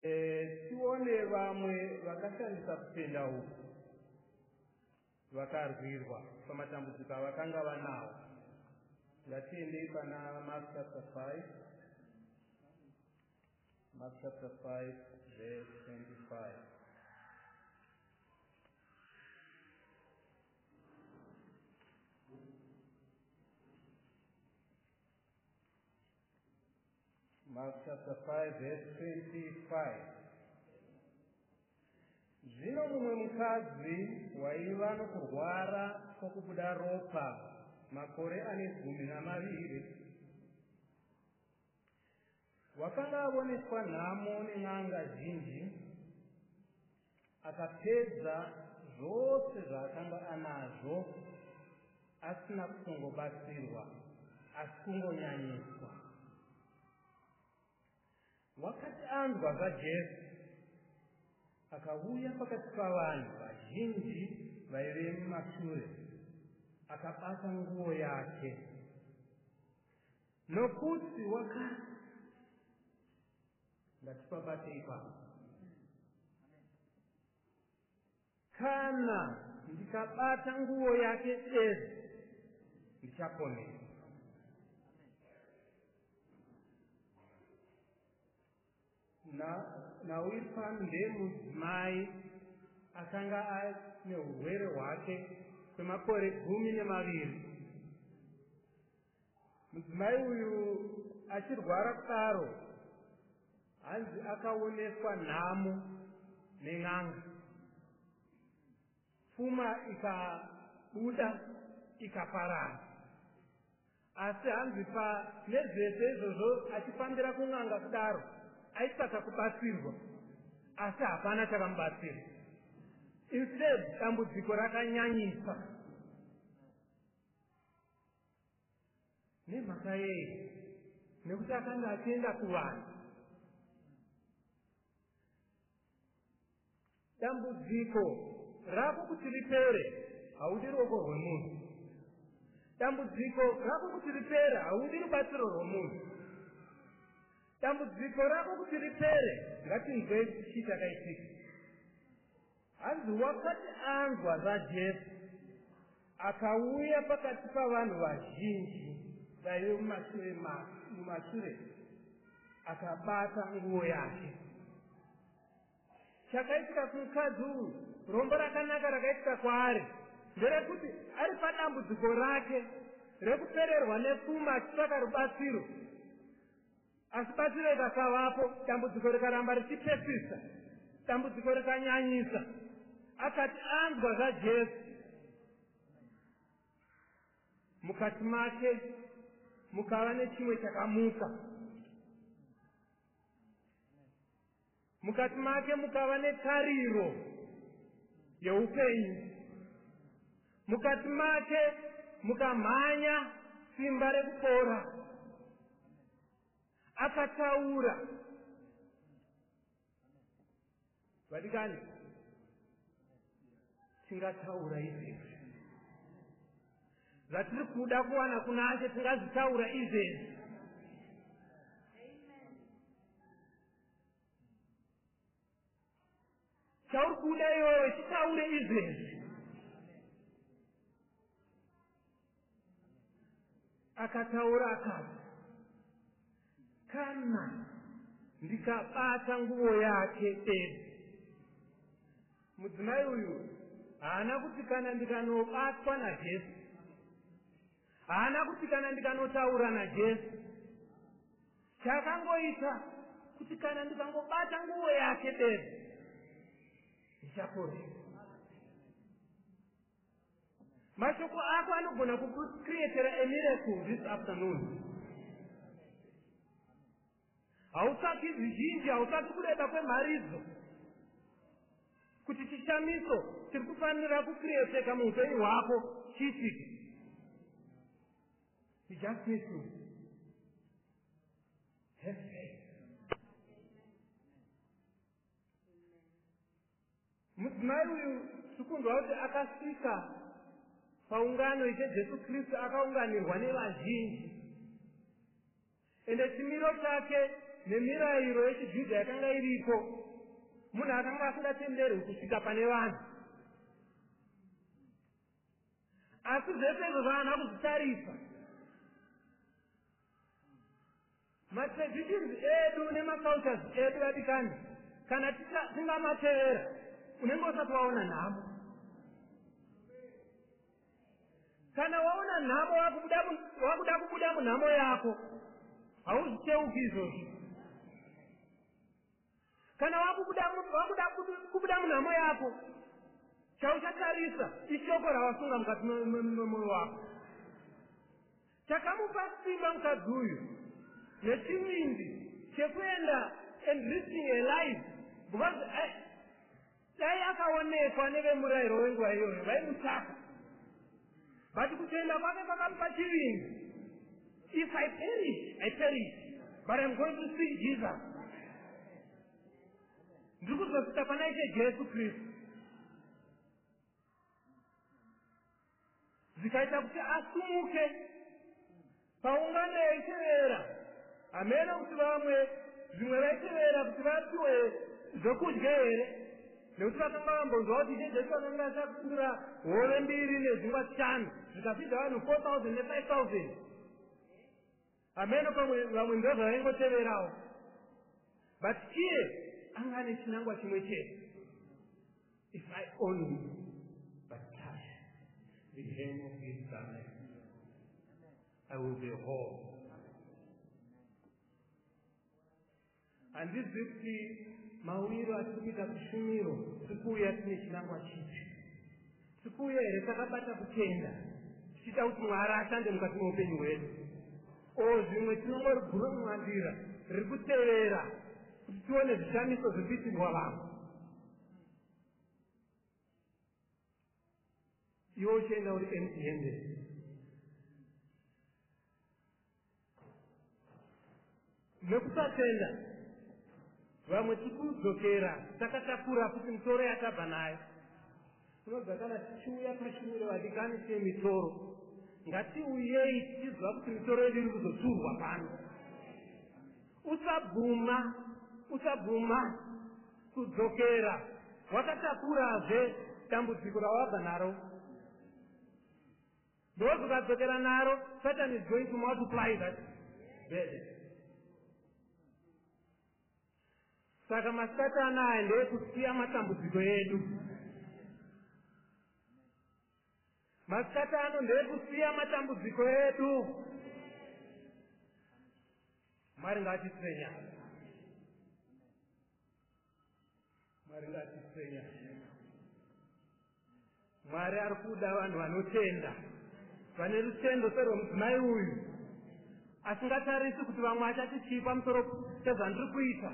tione vamwe vakashandisa kutenda uku vakarwirwa pamatambudziko avakanga vanawo. Ngatiendei pana Mark chapter 5. Mark chapter 5 verse 25. Mark chapter 5 verse 25. Zvino mumwe mukadzi waiva nokurwara kwokubuda ropa makore ane 12 wakanga aoneswa nhamo nen'anga zhinji, akapedza zvose zvaakanga anazvo asina kutongobatsirwa asi kungonyanyiswa. Wakati anzwa zvaJesu akauya pakati pavanhu vazhinji vaive mumashure, akabata nguo yake nokuti wakati, ngatipabate ipapo, kana ndikabata nguo yake bedzi ndichaponesa. Nauri pano ndemudzimai akanga ane urwere hwake kwemakore 12. Mudzimai uyu achirwara kudaro, hanzi akaoneswa nhamo nen'anga, pfuma ikabuda ikaparara. Asi hanzi nezvese izvozvo achifambira kun'anga kudaro aitsvaka kubatsirwa, asi hapana chakamubatsira. Instead, dambudziko rakanyanyisa. Nemhaka yei? Nekuti akanga achienda kuvanhu. Dambudziko rako kuti ripere haudi ruoko rwemunhu. Dambudziko rako kuti ripere haudi rubatsiro rwemunhu. Dambudziko rako kuti ripere ngatinzwe chii chakaitika. Hanzi wakati anzwa zvaJesu akauya pakati pavanhu vazhinji vaive mumashure, akabata nguo yake. Chakaitika kumukadzi uyu, rombo rakanaka rakaitika kwaari nderekuti ari padambudziko rake rekupererwa nepfuma achitsvaka rubatsiro, asi batsiro ikasavapo, dambudziko rikaramba richipesisa, dambudziko rikanyanyisa. Akati anzwa zvaJesu, mukati make mukava nechimwe chakamuka, mukati make mukava netariro yeupenyu, mukati make mukamhanya simba rekupora. Akataura. Vadikani, tingataura izvezvi zvatiri kuda kuwana kuna She, tingazitaura izvezvi. Chauri kuda iwewe chitaure izvezvi. Akataura akati, kana ndikabata nguo yake bedzi. Mudzimai uyu haana kuti kana ndikanobatwa naJesu, haana kuti kana ndikanotaura naJesu, chakangoita kuti kana ndikangobata nguo yake bedzi ndichapora. Mashoko ako anogona kukucreatera a miracle this afternoon. Hautsvaki zvizhinji, hautsvaki kureba kwemharidzo kuti chishamiso chiri kufanira kucreateka muupenyu hwako chiitike. You just need to have faith. Mudzimai uyu tikunzwa kuti akasvika paungano yeJesu Kristu, akaunganirwa nevazhinji, ende chimiro chake nemirayiro yechijudha yakanga iripo, munhu akanga asingatenderwi kusvika pane vanhu. Asi zvese izvo zvaana kuzvitarisa. Matraditions edu nemacultures edu vadikani, kana tingamatevera unenge usati waona nhamo. Kana waona nhamo wakuda kubuda munhamo yako, hauzvicheuki izvozvo. Kana wakuda kubuda munhamo yako, chauchatarisa ishoko rawasunga mukati memwoyo wako. Chakamupa simba mukadzi uyu nechimindi chekuenda and risking a life, because dai akaonekwa nevemurayiro wenguva iyoyo vaimutsaka. But kutenda kwake kwakamupa chivindi. If I perish, I perish, but I'm going to see Jesus. Ndiri kuzosvika pana Ishe Jesu Kristu. Zvikaita kuti asumuke paungano yaitevera. Hamena kuti vamwe zvimwe vaitevera kuti vapiwe zvokudya here, nekuti vakanga vambonzwa kuti Ishe Jesu akanga achakupindura hove 2 nezvingwa 5 zvikapinda vanhu 4,000 ne5,000. Hamena pamwe vamwe ndo zvavaingoteverawo. But iye anga ane chinangwa chimwe chete. If I only but touch the hem of his garment, I will be whole. Handizvi kuti mawiro atikuita kushumiro tikuuya tine chinangwa chipi. Tikuuya here takabata kutenda tichida kuti Mwari ashande mukati meupenyu hwedu. Zvimwe tinongori guru mumandira riri kutevera kuti tione zvishamiso zviri kuitirwa vamwe. Iwe uchienda uri empty handed. Nekusatenda vamwe tikudzokera takatakura kuti mitoro yatabva nayo. Tinobva kana tichiuya pashumiro vadikani semitoro, ngatiuyei tichizwa kuti mitoro yedu iri kuzotsurwa pano. Usabvuma kudzokera wakatakurazve dambudziko rawabva naro. Ndozi ukadzokera naro, Satan is going to multiply that burden. Saka masatana aya ndeekusiya matambudziko edu. Masatano ndeekusiya matambudziko edu. Mwari ngatisenya. Mwari ari kuda vanhu vanotenda, vane rutendo serwomudzimai uyu, asingatarisi kuti vamwe achati chii pamusoro pezvandiri kuita,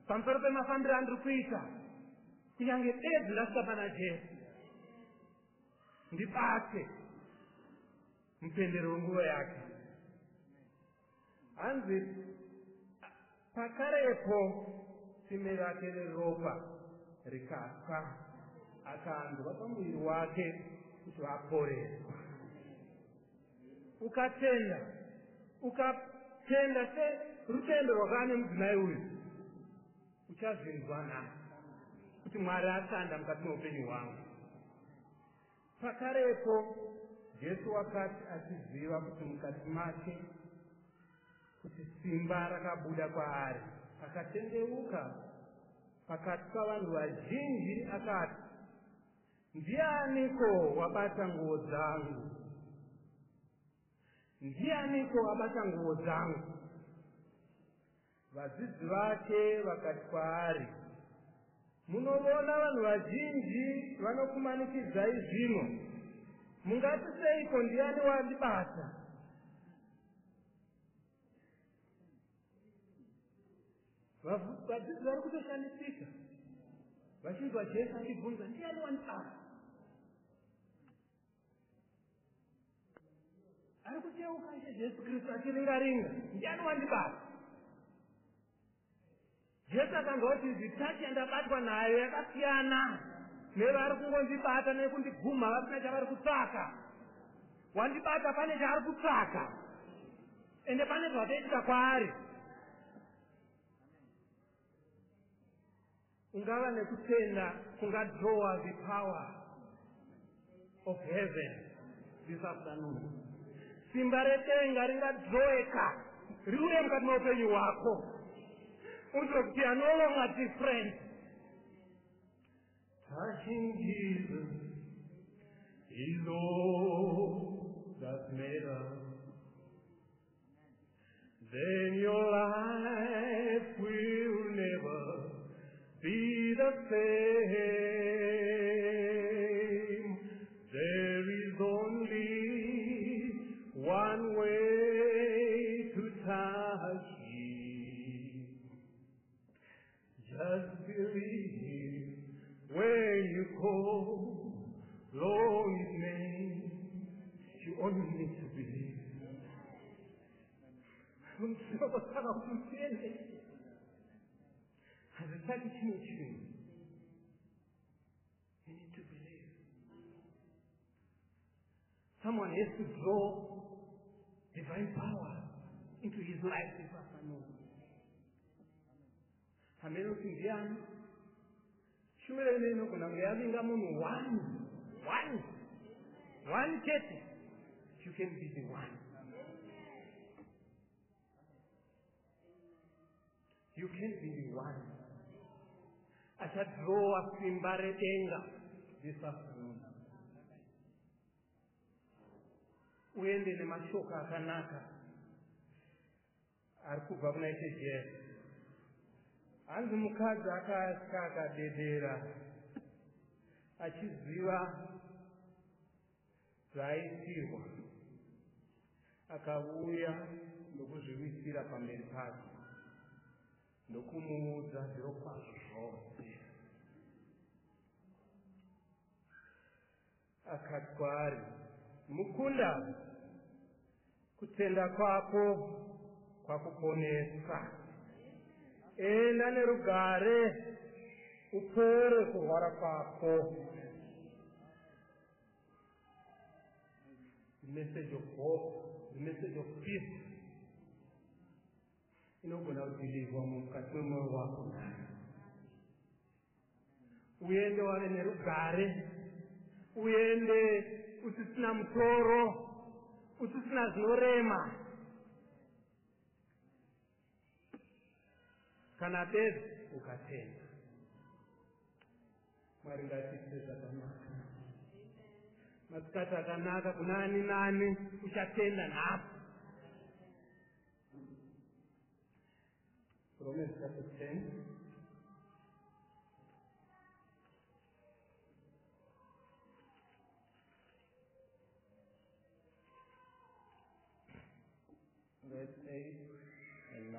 pamusoro pemafambiro andiri kuita. Kunyange bedzi ndasvika pana Jesu, ndibate mupendero wenguva yake. Hanzi pakarepo tsime rake reropa rikafa, akanzwa pamuviri wake kuti waporeswa. Ukatenda serutendo rwakane mudzimai uyu, uchazvinzwa nhasi kuti Mwari ashanda mukati meupenyu hwangu. Pakarepo Jesu wakati achiziva kuti mukati make kuti simba rakabuda kwaari, akatendeuka pakati pavanhu vazhinji akati, ndianiko wabata nguo dzangu? Ndianiko wabata nguo dzangu? Vadzidzi vake vakati kwaari, munoona vanhu vazhinji vanokumanikidzai zvino, mungati seiko ndiani wandibata? Vadzidzi vari kutoshandisika vachinzwa Jesu achibvunza, ndiani wandibata? Ari kuteuka Ishe Jesu Kristu achiringa-ringa, ndiani wandibata? Jesu akanzwa kuti zvitachi yandabatwa nayo yakasiyana nevari kungondibata nekundiguma vasina chavari kutsvaka. Wandibata pane chaari kutsvaka, ende pane zvatoitika kwaari. ungaba nekutenda kungadraw the power of heaven this afternoon. Simba redenga ringadraweka riuye mukati meupenyu hwako uzwe kuti you are no longer different. Touching Jesus is all that matters. Then your life will never be the same. There is only one way to touch Him. Just believe when you call Lord His name. You only need to believe. Unataka kumsiende hazitaki chini. You need to believe. Someone has to draw divine power into his life this afternoon. Ameno kingiani shumele neno kuna ngeyalinga munhu one chete. You can be the one. You can be the one. I shall draw a simba redenga this afternoon. Uende nemashoka akanaka ari kubva kuna Ishe Jesu. Hanzi mukadzi akasvika akadedera achiziva zvaitirwa, akauya ndokuzviwisira pamberi pake ndokumuudza zvirokwazvo zvose. Akati kwaari, mukunda, kutenda kwako kwakuponesa. Enda nerugare upore kurwara kwako. The message of hope, the message of peace. Inogona kudilivwa mukati mwemoyo wako. Uende wave nerugare, uende usisina mutoro, usisina zvinorema. Kana bedzi ukatenda. Mwari ngatipe zvakanaka. Masikati akanaka kunani nani uchatenda napo. Romans chapter 10. Verse 8 and 9.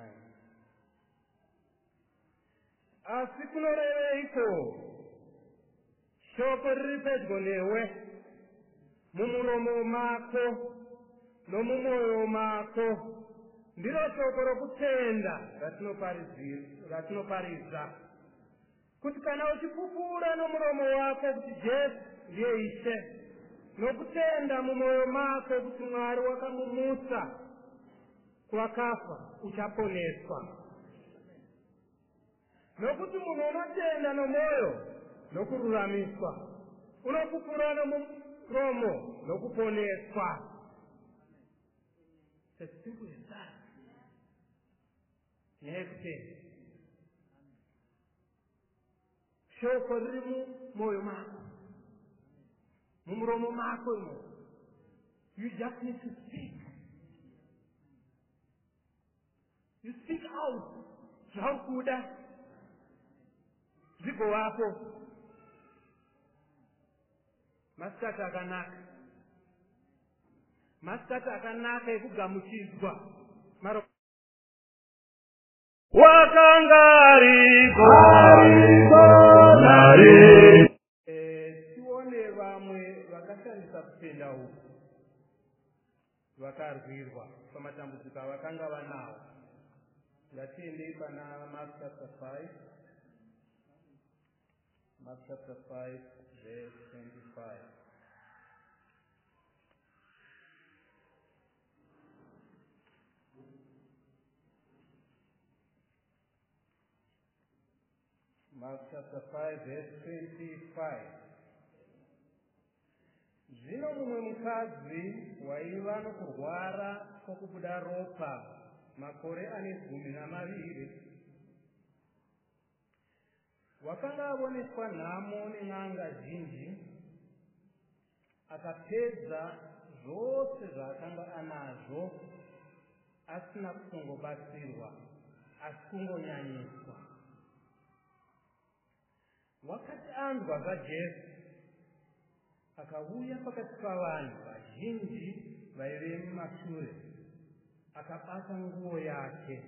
Asi kunoreveiko shoko riri pedyo newe mumuromo mako nomumwoyo mako ndiro shoko rokutenda ratinoparidza kuti kana uchipupura nomuromo wako kuti Jesu ndiye Ishe nokutenda mumwoyo mako kuti Mwari wakamumutsa kuvakafa uchaponeswa. Nokuti munhu unotenda nomwoyo nokururamiswa, unopupura nomuromo nokuponeswa. It's as simple as that. Nyekutenda. Shoko riri mumwoyo mako, mumuromo mako imo. You just need to speak. You speak out. Zvakuda. Ziko wapo. Masikati akanaka. Masikati akanaka ekugamuchidzwa. Wakangariko nari. Tione vamwe vakashandisa kutenda uku vakarwirwa pamatambudziko avakanga vanawo. Ngatiende pana Mark chapter 5. Mark chapter 5, verse 25. Mark chapter 5 verse 25. Zvino mumwe mukadzi waiva nokurwara kwokubuda ropa makore ane 12 wakanga aboneswa nhamo nen'anga zhinji, akapedza zvose zvaakanga anazvo asina kutongobatsirwa asi kungonyanyiswa. Wakati anzwa zvaJesu, akauya pakati pavanhu vazhinji vaive mumashure, akabata nguo yake,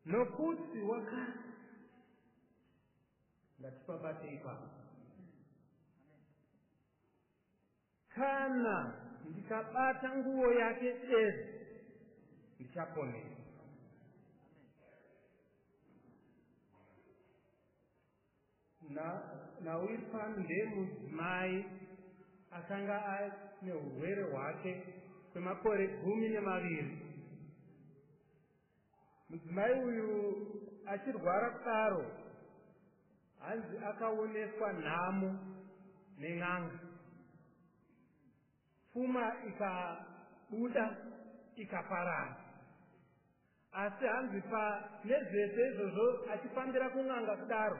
nokuti wakati, ngatipabate ipapo, kana ndikabata nguo yake bedzi ndichaponesa. Nauri pano ndemudzimai akanga ane urwere hwake kwemakore 12. Mudzimai uyu achirwara kudaro, hanzi akaoneswa nhamo nen'anga, pfuma ikabuda ikaparara. Asi hanzi nezvese izvozvo achifambira kun'anga kudaro,